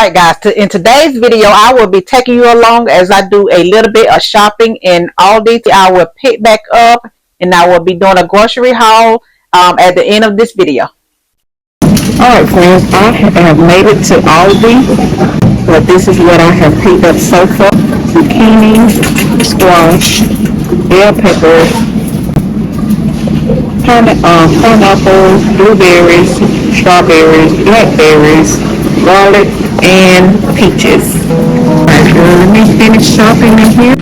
Alright guys, in today's video I will be taking you along as I do a little bit of shopping in Aldi. I will pick back up and I will be doing a grocery haul at the end of this video. Alright friends, I have made it to Aldi, but this is what I have picked up so far. Zucchini, squash, bell peppers, pineapple, blueberries, strawberries, blackberries, garlic, and peaches. Alright, let me finish shopping in here.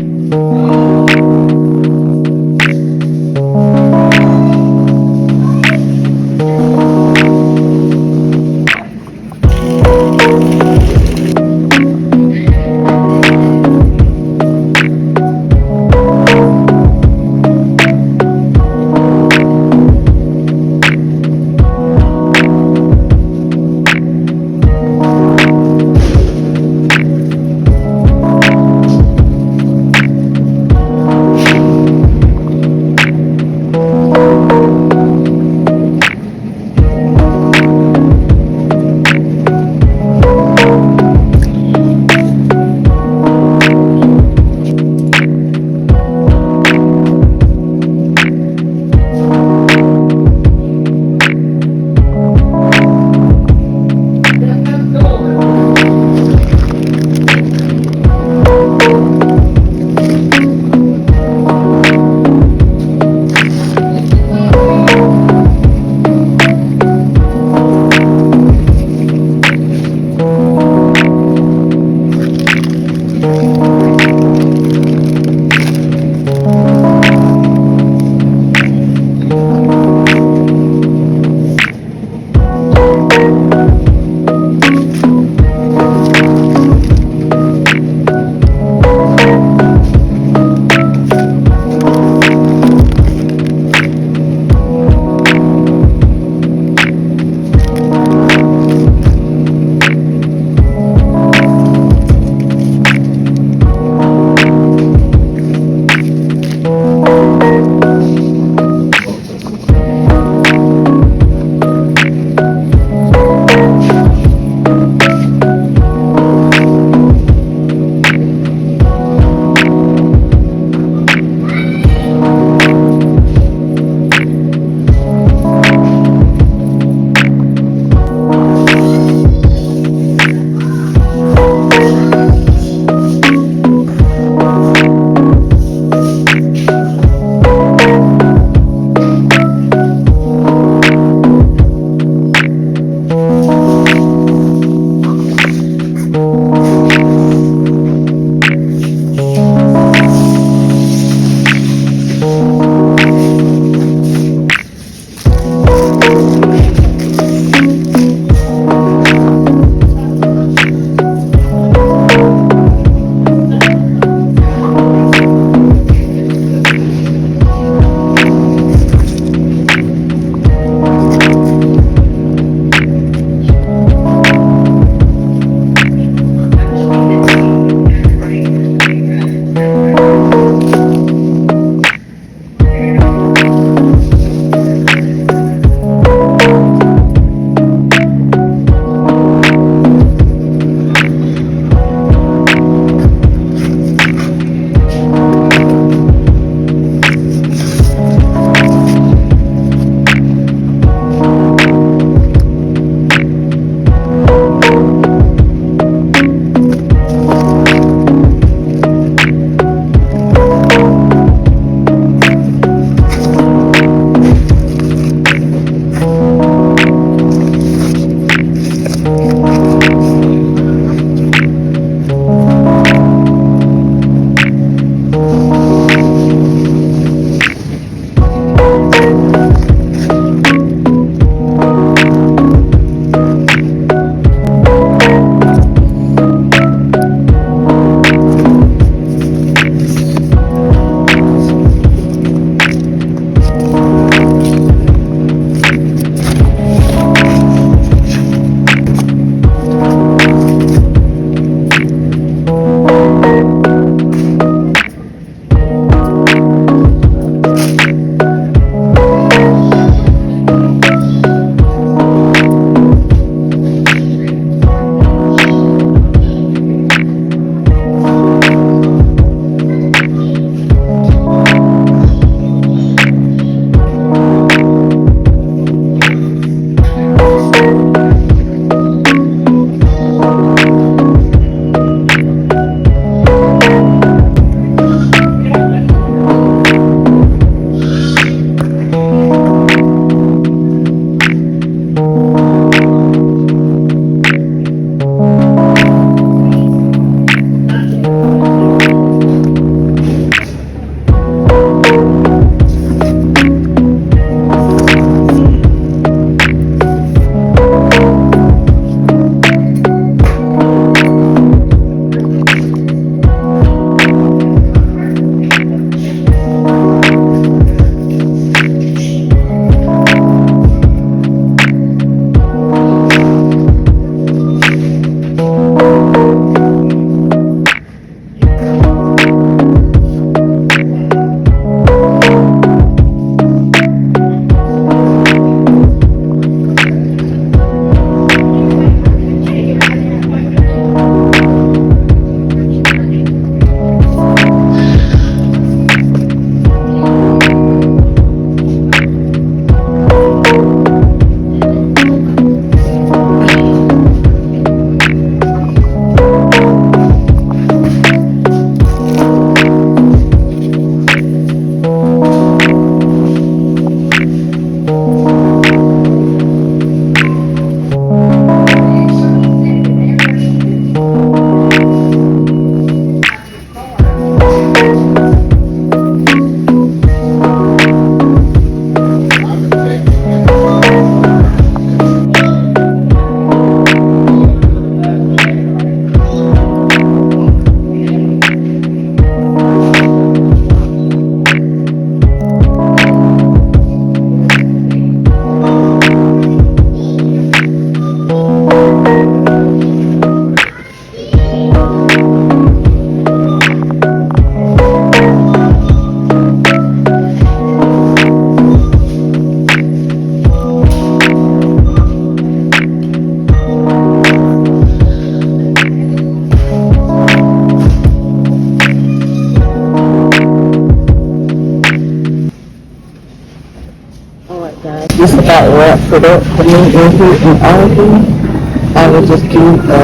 just about wraps it up for me in here in Aldi. I will just do a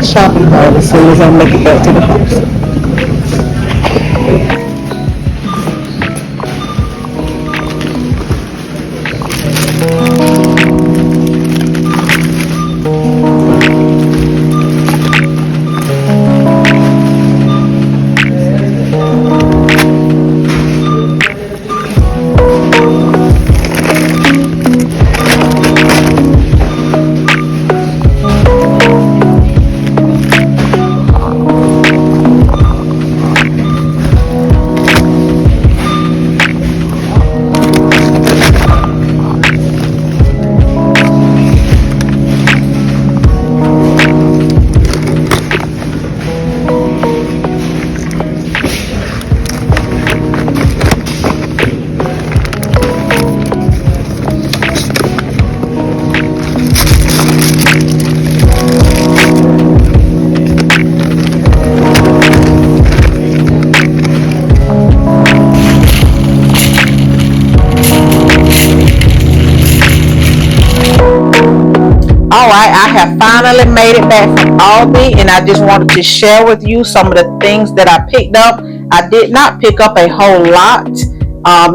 shopping haul as soon as I make it back to the house. Alright, I have finally made it back from Aldi, and I just wanted to share with you some of the things that I picked up. I did not pick up a whole lot.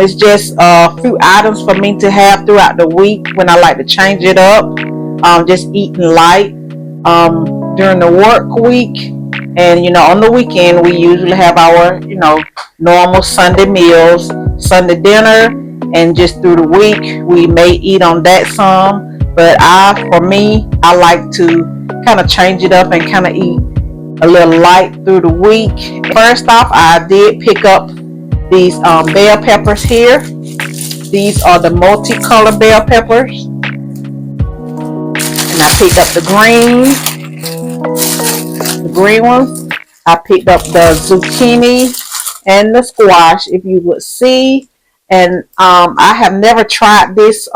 It's just a few items for me to have throughout the week when I like to change it up. Just eating light during the work week. And on the weekend we usually have our normal Sunday meals, Sunday dinner, and just through the week we may eat on that some. But for me, I like to kind of change it up and kind of eat a little light through the week. First off, I did pick up these bell peppers here. These are the multicolored bell peppers, and I picked up the green ones. I picked up the zucchini and the squash, if you would see. And I have never tried this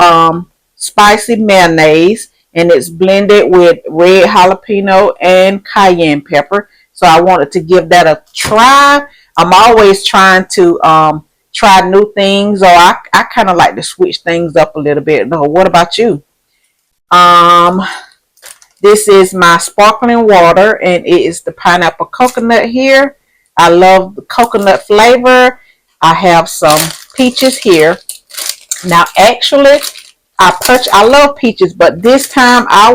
spicy mayonnaise, and it's blended with red jalapeno and cayenne pepper. So I wanted to give that a try. I'm always trying to try new things, or I kind of like to switch things up a little bit. No, what about you? This is my sparkling water, and it is the pineapple coconut here. I love the coconut flavor. I have some peaches here. Now, actually, I love peaches, but this time I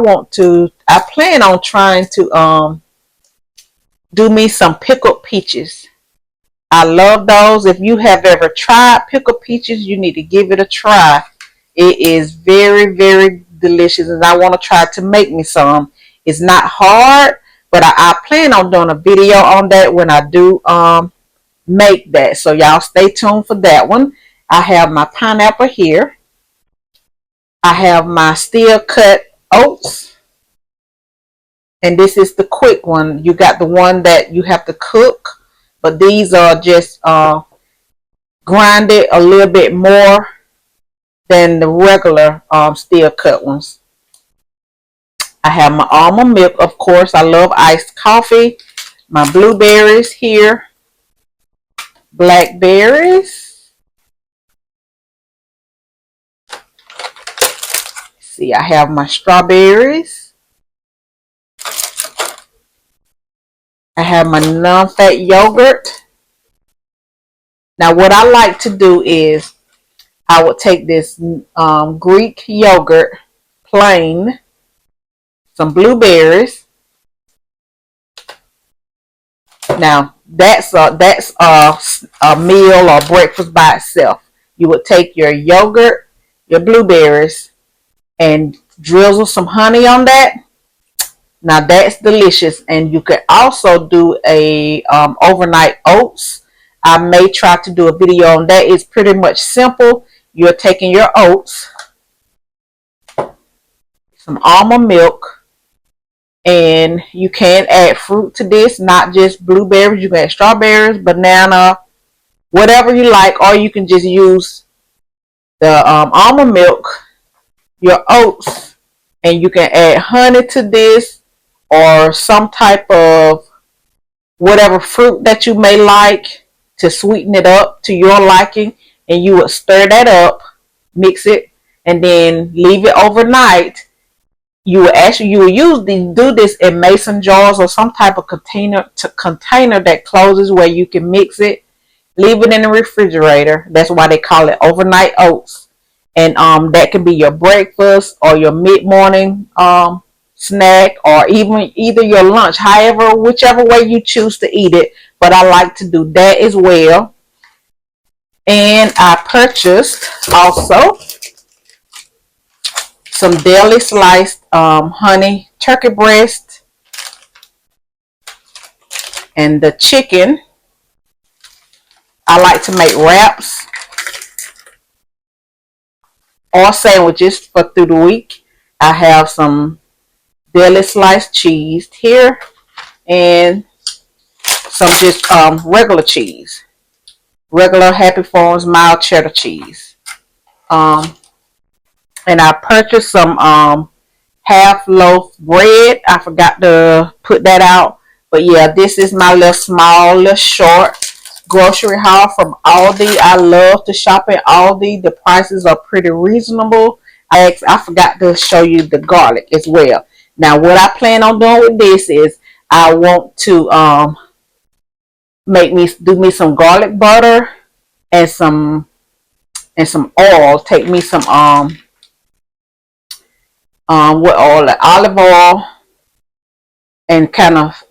plan on trying to do me some pickled peaches. I love those. If you have ever tried pickled peaches, you need to give it a try. It is very, very delicious, and I want to try to make me some. It's not hard, but I plan on doing a video on that when I do make that. So y'all stay tuned for that one. I have my pineapple here. I have my steel cut oats, and this is the quick one. You got the one that you have to cook, but these are just grinded a little bit more than the regular steel cut ones. I have my almond milk, of course. I love iced coffee. My blueberries here, blackberries. See, I have my strawberries. I have my non-fat yogurt. Now, what I like to do is I would take this Greek yogurt, plain, some blueberries. Now, that's a meal or breakfast by itself. You would take your yogurt, your blueberries, and drizzle some honey on that. Now that's delicious. And you could also do a overnight oats. I may try to do a video on that. It's pretty much simple. You're taking your oats, some almond milk, and you can add fruit to this, not just blueberries. You can add strawberries, banana, whatever you like, or you can just use the almond milk, your oats, and you can add honey to this, or some type of whatever fruit that you may like to sweeten it up to your liking, and you would stir that up, mix it, and then leave it overnight. You would usually do this in mason jars or some type of container that closes where you can mix it. Leave it in the refrigerator. That's why they call it overnight oats. And that can be your breakfast or your mid morning snack, or even either your lunch, however, whichever way you choose to eat it. But I like to do that as well. And I purchased also some daily sliced honey turkey breast, and the chicken. I like to make wraps or sandwiches for through the week. I have some daily sliced cheese here and some just regular cheese, regular Happy Farms mild cheddar cheese. Um, and I purchased some half loaf bread. I forgot to put that out, but yeah, this is my little small, little short grocery haul from Aldi. I love to shop at Aldi. The prices are pretty reasonable. I forgot to show you the garlic as well. Now, what I plan on doing with this is I want to do me some garlic butter and some oil. Take me some what oil? Like olive oil, and kind of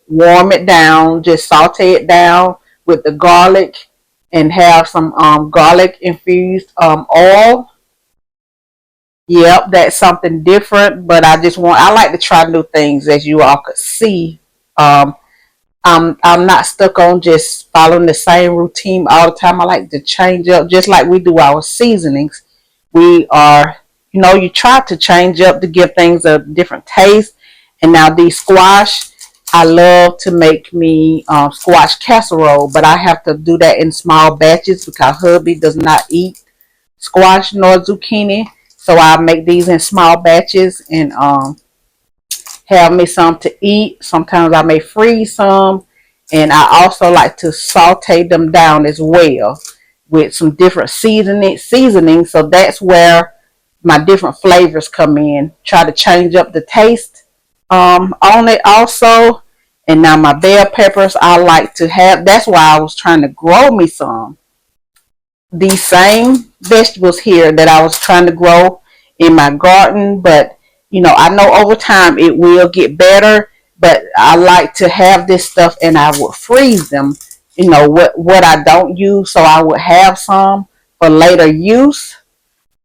warm it down. Just saute it down with the garlic, and have some garlic infused oil. Yep, that's something different, but I like to try new things, as you all could see. Um, I'm not stuck on just following the same routine all the time. I like to change up, just like we do our seasonings. We are, you try to change up to give things a different taste. And now these squash, I love to make me squash casserole, but I have to do that in small batches because hubby does not eat squash nor zucchini. So I make these in small batches and have me some to eat. Sometimes I may freeze some, and I also like to saute them down as well with some different seasoning. So that's where my different flavors come in. Try to change up the taste on it also. And now my bell peppers, I like to have. That's why I was trying to grow me some. These same vegetables here that I was trying to grow in my garden, but I know over time it will get better, but I like to have this stuff and I would freeze them, what I don't use, so I would have some for later use.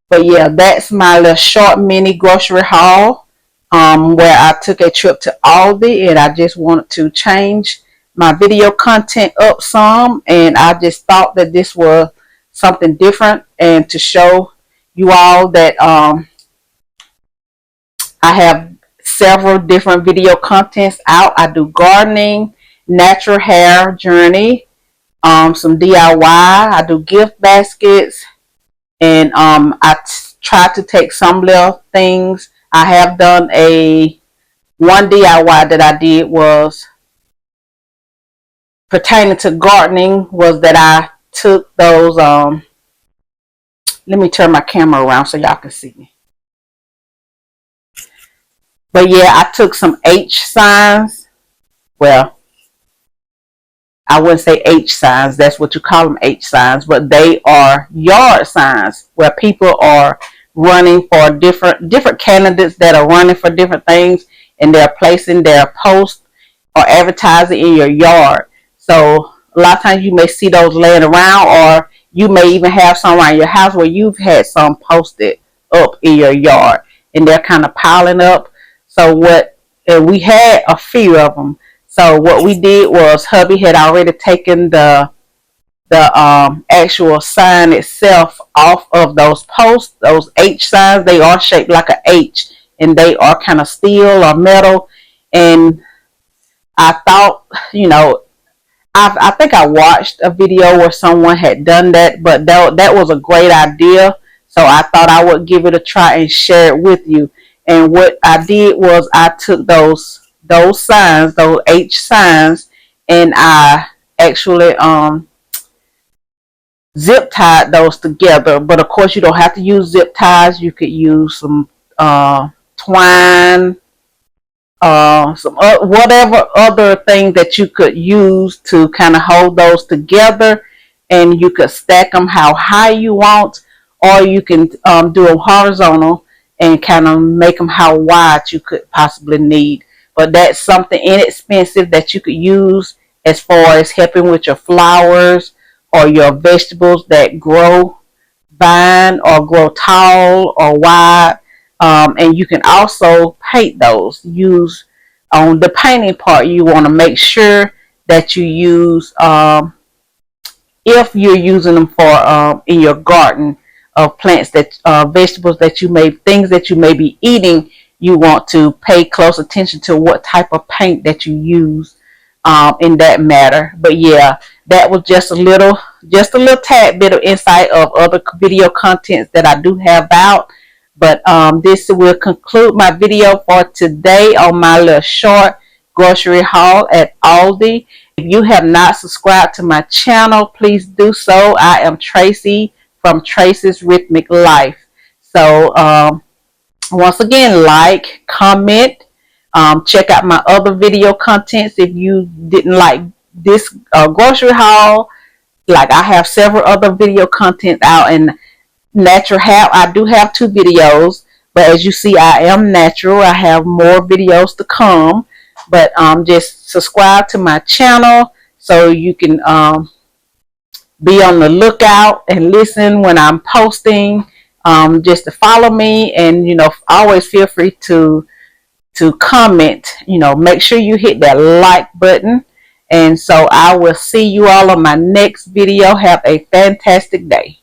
But yeah, that's my little short mini grocery haul, where I took a trip to Aldi, and I just wanted to change my video content up some, and I just thought that this was something different, and to show you all that I have several different video contents out. I do gardening, natural hair journey, some DIY. I do gift baskets, and try to take some little things. I have done one DIY that I did was pertaining to gardening, was that I took those let me turn my camera around so y'all can see me. But yeah, I took some H signs. Well, I wouldn't say H signs. That's what you call them, H signs. But they are yard signs where people are running for different candidates that are running for different things, and they're placing their posts or advertising in your yard. So a lot of times you may see those laying around, or you may even have some around your house where you've had some posted up in your yard, and they're kind of piling up. So and we had a few of them. So what we did was hubby had already taken the actual sign itself off of those posts. Those H signs, they are shaped like an H, and they are kind of steel or metal. And I thought, I think I watched a video where someone had done that, but that was a great idea. So I thought I would give it a try and share it with you. And what I did was I took those signs, those H signs, and I actually zip tied those together. But of course, you don't have to use zip ties. You could use some twine, some whatever other thing that you could use to kind of hold those together, and you could stack them how high you want, or you can do them horizontal and kind of make them how wide you could possibly need. But that's something inexpensive that you could use as far as helping with your flowers or your vegetables that grow vine or grow tall or wide. And you can also paint those. Use on the painting part, you want to make sure that you use, if you're using them for in your garden of plants that vegetables that you may, things that you may be eating, you want to pay close attention to what type of paint that you use in that matter. But yeah, that was just a little tad bit of insight of other video contents that I do have out. But this will conclude my video for today on my little short grocery haul at Aldi. If you have not subscribed to my channel, please do so. I am Tracy from Tracy's Rhythmic Life. So once again, like, comment, check out my other video contents if you didn't like this grocery haul. Like, I have several other video content out, and natural hair, I do have 2 videos, but as you see, I am natural. I have more videos to come, but just subscribe to my channel so you can be on the lookout and listen when I'm posting. Just to follow me, and always feel free to comment. Make sure you hit that like button, and so I will see you all on my next video. Have a fantastic day.